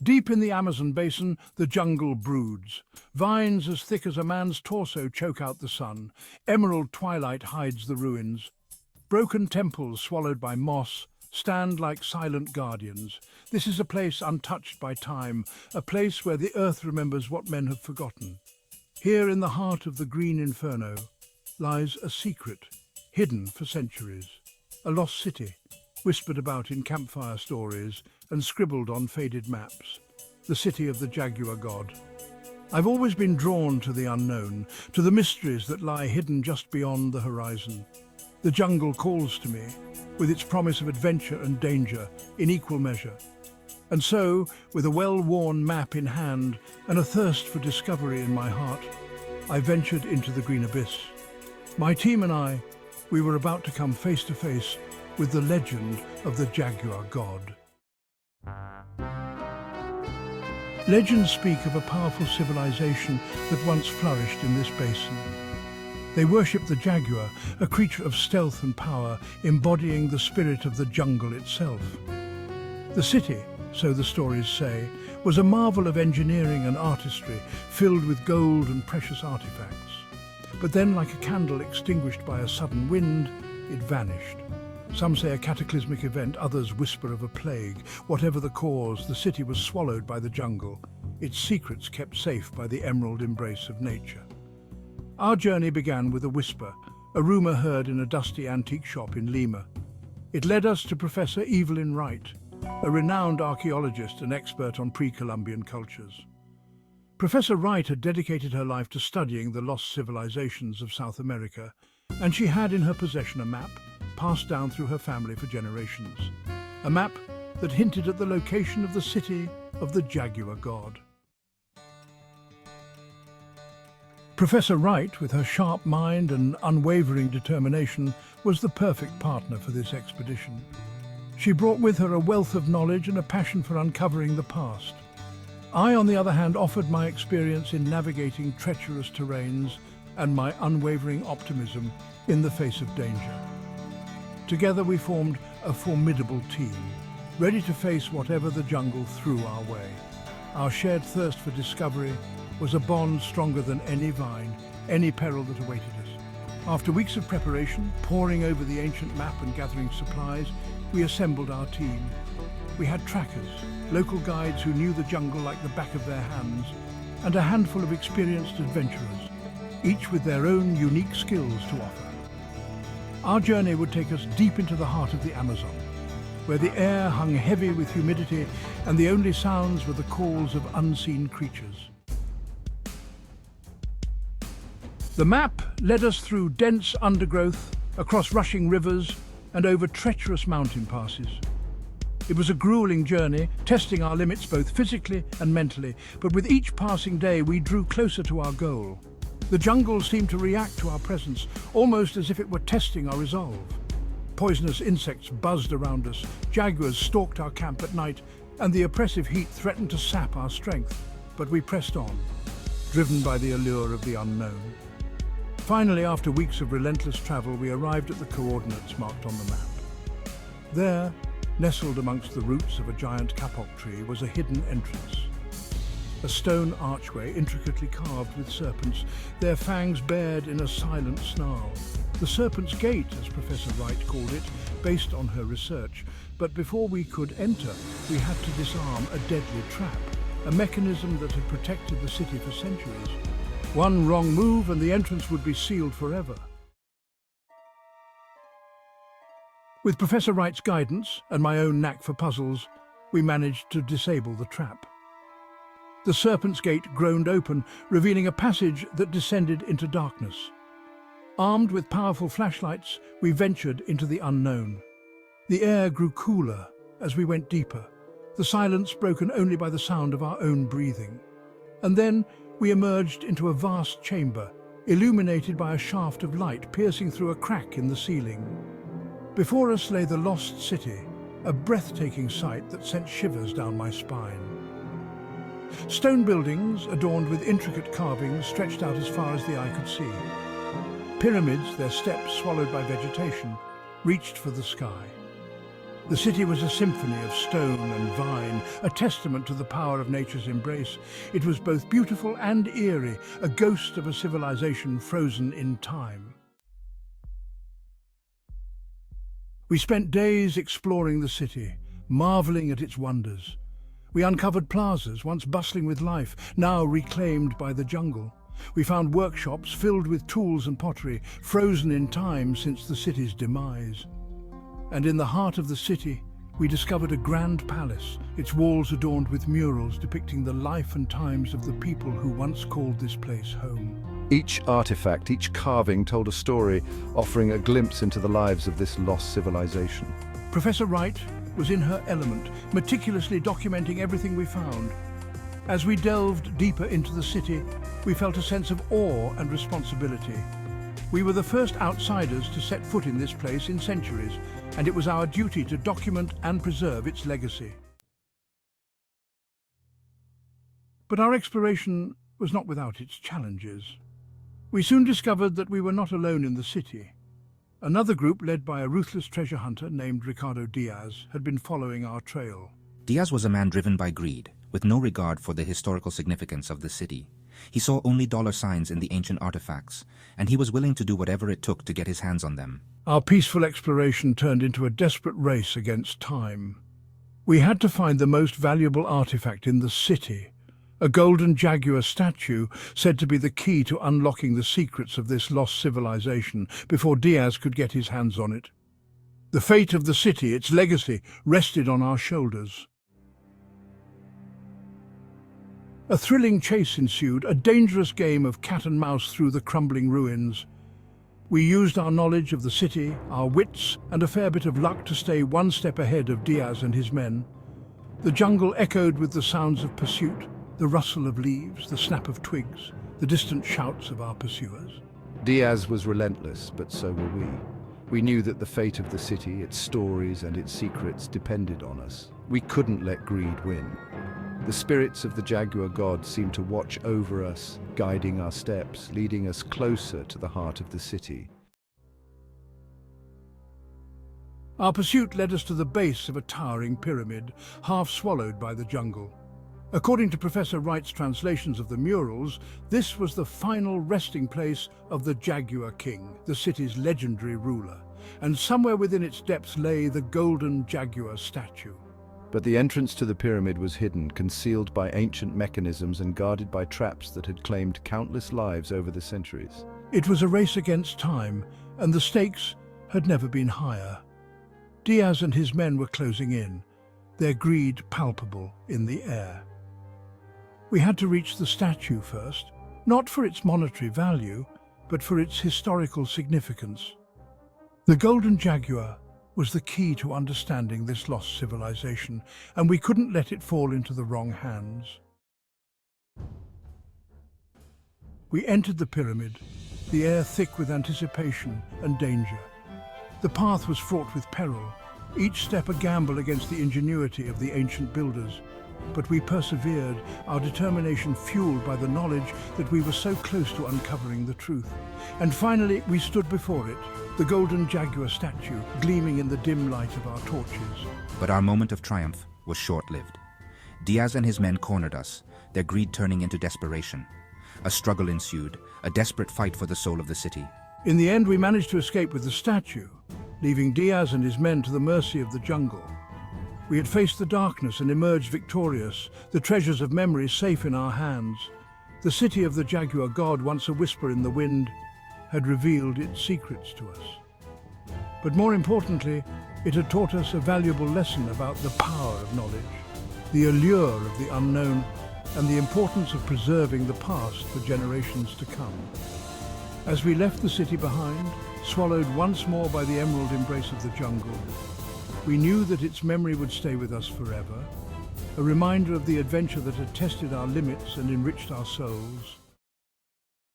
Deep in the Amazon basin, the jungle broods. Vines as thick as a man's torso choke out the sun. Emerald twilight hides the ruins. Broken temples swallowed by moss stand like silent guardians. This is a place untouched by time, a place where the earth remembers what men have forgotten. Here in the heart of the green inferno lies a secret, hidden for centuries. A lost city, whispered about in campfire stories and scribbled on faded maps. The city of the jaguar god. I've always been drawn to the unknown, to the mysteries that lie hidden just beyond the horizon. The jungle calls to me, with its promise of adventure and danger in equal measure. And so, with a well-worn map in hand and a thirst for discovery in my heart, I ventured into the green abyss. My team and I, we were about to come face to face with the legend of the jaguar god. Legends speak of a powerful civilization that once flourished in this basin. They worship the jaguar, a creature of stealth and power, embodying the spirit of the jungle itself. The city, so the stories say, was a marvel of engineering and artistry, filled with gold and precious artifacts. But then, like a candle extinguished by a sudden wind, it vanished. Some say a cataclysmic event, others whisper of a plague. Whatever the cause, the city was swallowed by the jungle, its secrets kept safe by the emerald embrace of nature. Our journey began with a whisper, a rumor heard in a dusty antique shop in Lima. It led us to Professor Evelyn Wright, a renowned archaeologist and expert on pre-Columbian cultures. Professor Wright had dedicated her life to studying the lost civilizations of South America, and she had in her possession a map passed down through her family for generations. A map that hinted at the location of the city of the jaguar god. Professor Wright, with her sharp mind and unwavering determination, was the perfect partner for this expedition. She brought with her a wealth of knowledge and a passion for uncovering the past. I, on the other hand, offered my experience in navigating treacherous terrains and my unwavering optimism in the face of danger. Together we formed a formidable team, ready to face whatever the jungle threw our way. Our shared thirst for discovery was a bond stronger than any vine, any peril that awaited us. After weeks of preparation, poring over the ancient map and gathering supplies, we assembled our team. We had trackers, local guides who knew the jungle like the back of their hands, and a handful of experienced adventurers, each with their own unique skills to offer. Our journey would take us deep into the heart of the Amazon, where the air hung heavy with humidity and the only sounds were the calls of unseen creatures. The map led us through dense undergrowth, across rushing rivers, and over treacherous mountain passes. It was a grueling journey, testing our limits both physically and mentally, but with each passing day we drew closer to our goal. The jungle seemed to react to our presence, almost as if it were testing our resolve. Poisonous insects buzzed around us, jaguars stalked our camp at night, and the oppressive heat threatened to sap our strength. But we pressed on, driven by the allure of the unknown. Finally, after weeks of relentless travel, we arrived at the coordinates marked on the map. There, nestled amongst the roots of a giant kapok tree, was a hidden entrance. A stone archway intricately carved with serpents, their fangs bared in a silent snarl. The Serpent's Gate, as Professor Wright called it, based on her research. But before we could enter, we had to disarm a deadly trap, a mechanism that had protected the city for centuries. One wrong move and the entrance would be sealed forever. With Professor Wright's guidance and my own knack for puzzles, we managed to disable the trap. The Serpent's Gate groaned open, revealing a passage that descended into darkness. Armed with powerful flashlights, we ventured into the unknown. The air grew cooler as we went deeper, the silence broken only by the sound of our own breathing. And then we emerged into a vast chamber, illuminated by a shaft of light piercing through a crack in the ceiling. Before us lay the lost city, a breathtaking sight that sent shivers down my spine. Stone buildings, adorned with intricate carvings, stretched out as far as the eye could see. Pyramids, their steps swallowed by vegetation, reached for the sky. The city was a symphony of stone and vine, a testament to the power of nature's embrace. It was both beautiful and eerie, a ghost of a civilization frozen in time. We spent days exploring the city, marveling at its wonders. We uncovered plazas, once bustling with life, now reclaimed by the jungle. We found workshops filled with tools and pottery, frozen in time since the city's demise. And in the heart of the city, we discovered a grand palace, its walls adorned with murals depicting the life and times of the people who once called this place home. Each artifact, each carving told a story, offering a glimpse into the lives of this lost civilization. Professor Wright was in her element, meticulously documenting everything we found. As we delved deeper into the city, we felt a sense of awe and responsibility. We were the first outsiders to set foot in this place in centuries, and it was our duty to document and preserve its legacy. But our exploration was not without its challenges. We soon discovered that we were not alone in the city. Another group, led by a ruthless treasure hunter named Ricardo Diaz, had been following our trail. Diaz was a man driven by greed, with no regard for the historical significance of the city. He saw only dollar signs in the ancient artifacts, and he was willing to do whatever it took to get his hands on them. Our peaceful exploration turned into a desperate race against time. We had to find the most valuable artifact in the city, a golden jaguar statue said to be the key to unlocking the secrets of this lost civilization before Diaz could get his hands on it. The fate of the city, its legacy, rested on our shoulders. A thrilling chase ensued, a dangerous game of cat and mouse through the crumbling ruins. We used our knowledge of the city, our wits, and a fair bit of luck to stay one step ahead of Diaz and his men. The jungle echoed with the sounds of pursuit, the rustle of leaves, the snap of twigs, the distant shouts of our pursuers. Diaz was relentless, but so were we. We knew that the fate of the city, its stories and its secrets depended on us. We couldn't let greed win. The spirits of the Jaguar god seemed to watch over us, guiding our steps, leading us closer to the heart of the city. Our pursuit led us to the base of a towering pyramid, half swallowed by the jungle. According to Professor Wright's translations of the murals, this was the final resting place of the Jaguar King, the city's legendary ruler, and somewhere within its depths lay the golden jaguar statue. But the entrance to the pyramid was hidden, concealed by ancient mechanisms and guarded by traps that had claimed countless lives over the centuries. It was a race against time, and the stakes had never been higher. Diaz and his men were closing in, their greed palpable in the air. We had to reach the statue first, not for its monetary value, but for its historical significance. The golden jaguar was the key to understanding this lost civilization, and we couldn't let it fall into the wrong hands. We entered the pyramid, the air thick with anticipation and danger. The path was fraught with peril, each step a gamble against the ingenuity of the ancient builders. But we persevered, our determination fueled by the knowledge that we were so close to uncovering the truth. And finally, we stood before it, the golden jaguar statue gleaming in the dim light of our torches. But our moment of triumph was short-lived. Diaz and his men cornered us, their greed turning into desperation. A struggle ensued, a desperate fight for the soul of the city. In the end, we managed to escape with the statue, leaving Diaz and his men to the mercy of the jungle. We had faced the darkness and emerged victorious, the treasures of memory safe in our hands. The city of the Jaguar god, once a whisper in the wind, had revealed its secrets to us. But more importantly, it had taught us a valuable lesson about the power of knowledge, the allure of the unknown, and the importance of preserving the past for generations to come. As we left the city behind, swallowed once more by the emerald embrace of the jungle, we knew that its memory would stay with us forever, a reminder of the adventure that had tested our limits and enriched our souls.